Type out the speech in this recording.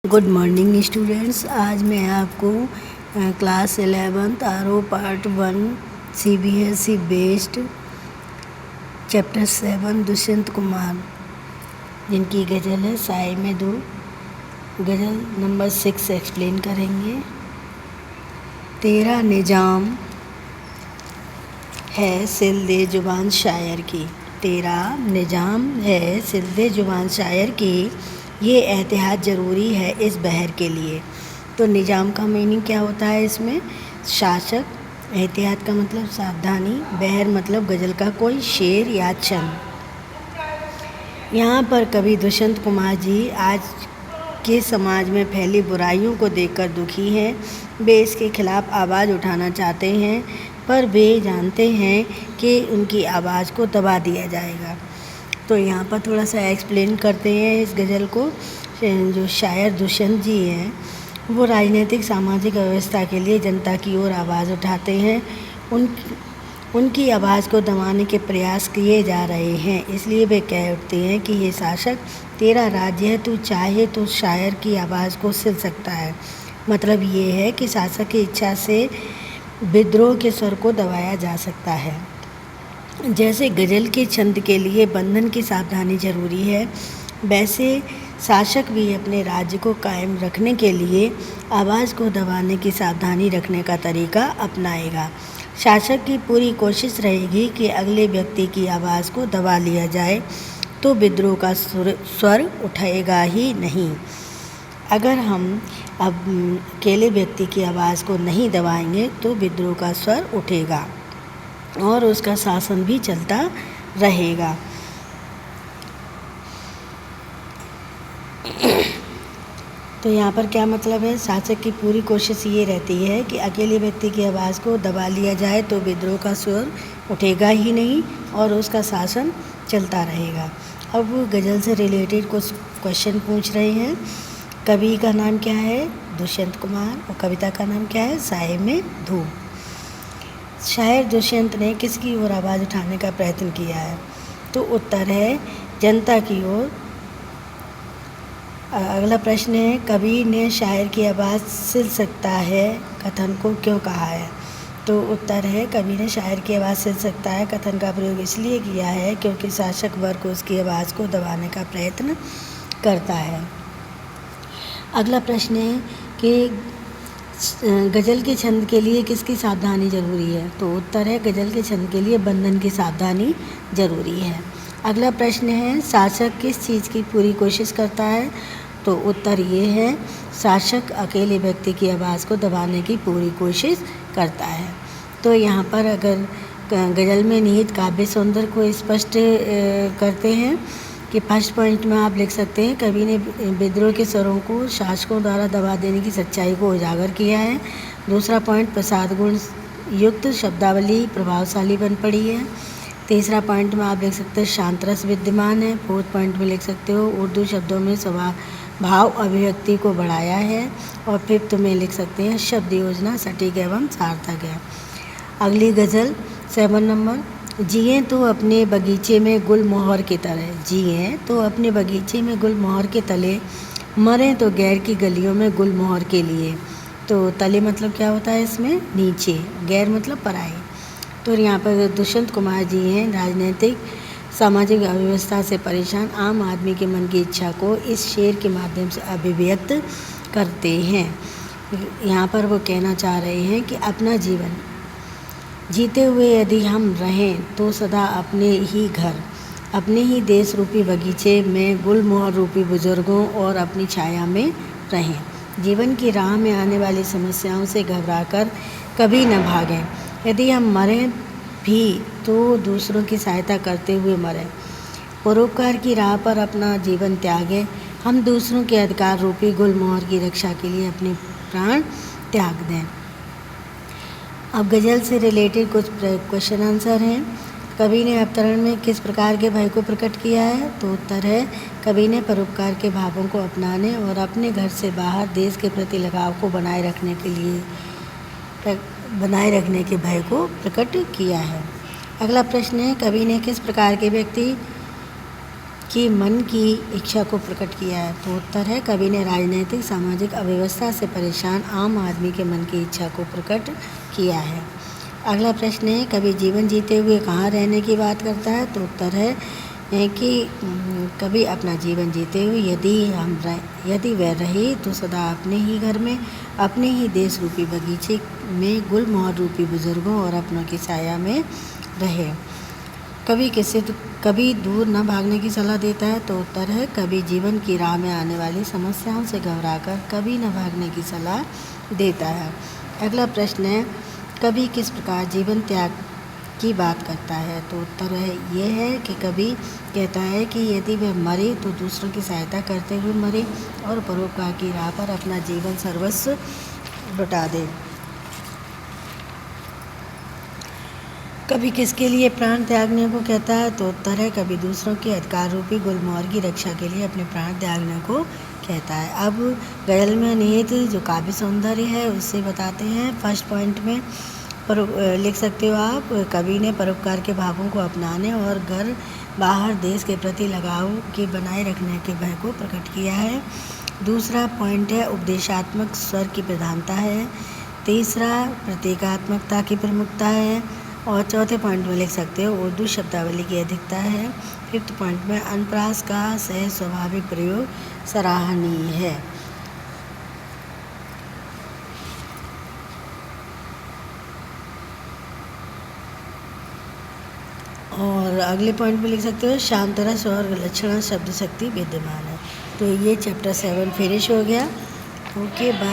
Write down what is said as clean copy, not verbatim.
Good morning students. आज मैं आपको class 11th RO part 1 CBSE based chapter 7 Dushyant Kumar, जिनकी गज़ल है साए में दो, गज़ल नंबर 6 एक्सप्लेन करेंगे। तेरा निजाम है सिल दे जुबान शायर की, तेरा निजाम है सिल दे जुबान शायर की, ये एहतियात ज़रूरी है इस बहर के लिए। तो निजाम का मीनिंग क्या होता है इसमें? शासक। एहतियात का मतलब सावधानी। बहर मतलब गज़ल का कोई शेर या छंद। यहाँ पर कवि दुष्यंत कुमार जी आज के समाज में फैली बुराइयों को देखकर दुखी हैं। वे इसके खिलाफ आवाज़ उठाना चाहते हैं, पर वे जानते हैं कि उनकी आवाज़ को दबा दिया जाएगा। तो यहाँ पर थोड़ा सा एक्सप्लेन करते हैं इस गज़ल को। जो शायर दुष्यंत जी हैं, वो राजनीतिक सामाजिक व्यवस्था के लिए जनता की ओर आवाज़ उठाते हैं। उनकी आवाज़ को दबाने के प्रयास किए जा रहे हैं, इसलिए वे कह उठते हैं कि ये शासक, तेरा राज्य है, तू चाहे तो शायर की आवाज़ को सिल सकता है। मतलब ये है कि शासक की इच्छा से विद्रोह के स्वर को दबाया जा सकता है। जैसे गज़ल के छंद के लिए बंधन की सावधानी ज़रूरी है, वैसे शासक भी अपने राज्य को कायम रखने के लिए आवाज़ को दबाने की सावधानी रखने का तरीका अपनाएगा। शासक की पूरी कोशिश रहेगी कि अगले व्यक्ति की आवाज़ को दबा लिया जाए, तो विद्रोह का स्वर उठेगा ही नहीं। अगर हम अब अकेले व्यक्ति की आवाज़ को नहीं दबाएंगे तो विद्रोह का स्वर उठेगा और उसका शासन भी चलता रहेगा। तो यहाँ पर क्या मतलब है? शासक की पूरी कोशिश ये रहती है कि अकेले व्यक्ति की आवाज़ को दबा लिया जाए तो विद्रोह का स्वर उठेगा ही नहीं और उसका शासन चलता रहेगा। अब वो गज़ल से रिलेटेड कुछ क्वेश्चन पूछ रहे हैं। कवि का नाम क्या है? दुष्यंत कुमार। और कविता का नाम क्या है? साए में धूप। शायर दुष्यंत ने किसकी ओर आवाज़ उठाने का प्रयत्न किया है? तो उत्तर है जनता की ओर। अगला प्रश्न है, कवि ने शायर की आवाज़ सिल सकता है कथन को क्यों कहा है? तो उत्तर है कवि ने शायर की आवाज़ सिल सकता है कथन का प्रयोग इसलिए किया है क्योंकि शासक वर्ग उसकी आवाज़ को दबाने का प्रयत्न करता है। अगला प्रश्न है कि गज़ल के छंद के लिए किसकी सावधानी ज़रूरी है? तो उत्तर है गज़ल के छंद के लिए बंधन की सावधानी ज़रूरी है। अगला प्रश्न है, शासक किस चीज़ की पूरी कोशिश करता है? तो उत्तर ये है शासक अकेले व्यक्ति की आवाज़ को दबाने की पूरी कोशिश करता है। तो यहाँ पर अगर गज़ल में निहित काव्य सौंदर्य को स्पष्ट करते हैं कि फर्स्ट पॉइंट में आप लिख सकते हैं, कवि ने विद्रोह के स्वरों को शासकों द्वारा दबा देने की सच्चाई को उजागर किया है। दूसरा पॉइंट, प्रसाद गुण युक्त शब्दावली प्रभावशाली बन पड़ी है। तीसरा पॉइंट में आप लिख सकते हैं शांत रस विद्यमान है। फोर्थ पॉइंट में लिख सकते हो उर्दू शब्दों में भाव अभिव्यक्ति को बढ़ाया है। और फिफ्थ में लिख सकते हैं शब्द योजना सटीक एवं सार्थक है। अगली गज़ल 7 नंबर, जिए तो अपने बगीचे में गुलमोहर की तरह, जिए तो अपने बगीचे में गुलमोहर के तले, मरें तो गैर की गलियों में गुलमोहर के लिए। तो तले मतलब क्या होता है इसमें? नीचे। गैर मतलब पराई। तो यहाँ पर दुष्यंत कुमार जी हैं राजनीतिक सामाजिक अव्यवस्था से परेशान आम आदमी के मन की इच्छा को इस शेर के माध्यम से अभिव्यक्त करते हैं। यहाँ पर वो कहना चाह रहे हैं कि अपना जीवन जीते हुए यदि हम रहें तो सदा अपने ही घर, अपने ही देश रूपी बगीचे में गुलमोहर रूपी बुजुर्गों और अपनी छाया में रहें। जीवन की राह में आने वाली समस्याओं से घबराकर कभी न भागें। यदि हम मरें भी तो दूसरों की सहायता करते हुए मरें। परोपकार की राह पर अपना जीवन त्यागें। हम दूसरों के अधिकार रूपी गुलमोहर की रक्षा के लिए अपने प्राण त्याग दें। अब गज़ल से रिलेटेड कुछ क्वेश्चन आंसर हैं। कवि ने अवतरण में किस प्रकार के भय को प्रकट किया है? तो उत्तर है कवि ने परोपकार के भावों को अपनाने और अपने घर से बाहर देश के प्रति लगाव को बनाए रखने के भय को प्रकट किया है। अगला प्रश्न है, कवि ने किस प्रकार के व्यक्ति कि मन की इच्छा को प्रकट किया है? तो उत्तर है कवि ने राजनीतिक सामाजिक अव्यवस्था से परेशान आम आदमी के मन की इच्छा को प्रकट किया है। अगला प्रश्न है कवि जीवन जीते हुए कहाँ रहने की बात करता है? तो उत्तर है कि कवि अपना जीवन जीते हुए यदि वह रहे तो सदा अपने ही घर में, अपने ही देश रूपी बगीचे में गुलमोहर रूपी बुजुर्गों और अपनों की छाया में रहे। कभी दूर न भागने की सलाह देता है? तो उत्तर है कभी जीवन की राह में आने वाली समस्याओं से घबराकर कभी न भागने की सलाह देता है। अगला प्रश्न है कभी किस प्रकार जीवन त्याग की बात करता है? तो उत्तर है ये है कि कभी कहता है कि यदि वह मरे तो दूसरों की सहायता करते हुए मरे और परोपकार की राह पर अपना जीवन सर्वस्व लुटा दे। कभी किसके लिए प्राण त्यागने को कहता है? तो उत्तर है कभी दूसरों के अधिकार रूपी गुलमोहर की रक्षा के लिए अपने प्राण त्यागने को कहता है। अब गज़ल में निहित जो काव्य सौंदर्य है उससे बताते हैं। फर्स्ट पॉइंट में लिख सकते हो आप, कवि ने परोपकार के भावों को अपनाने और घर बाहर देश के प्रति लगाव के बनाए रखने के भय को प्रकट किया है। दूसरा पॉइंट है उपदेशात्मक स्वर की प्रधानता है। तीसरा प्रतीकात्मकता की प्रमुखता है। और चौथे पॉइंट में लिख सकते हो उर्दू शब्दावली की अधिकता है। फिफ्थ पॉइंट में अनुप्रास का सहज स्वाभाविक प्रयोग सराहनीय है। और अगले पॉइंट में लिख सकते हो शांत रस और लक्षण शब्द शक्ति विद्यमान है। तो ये चैप्टर 7 फिनिश हो गया। Okay bye.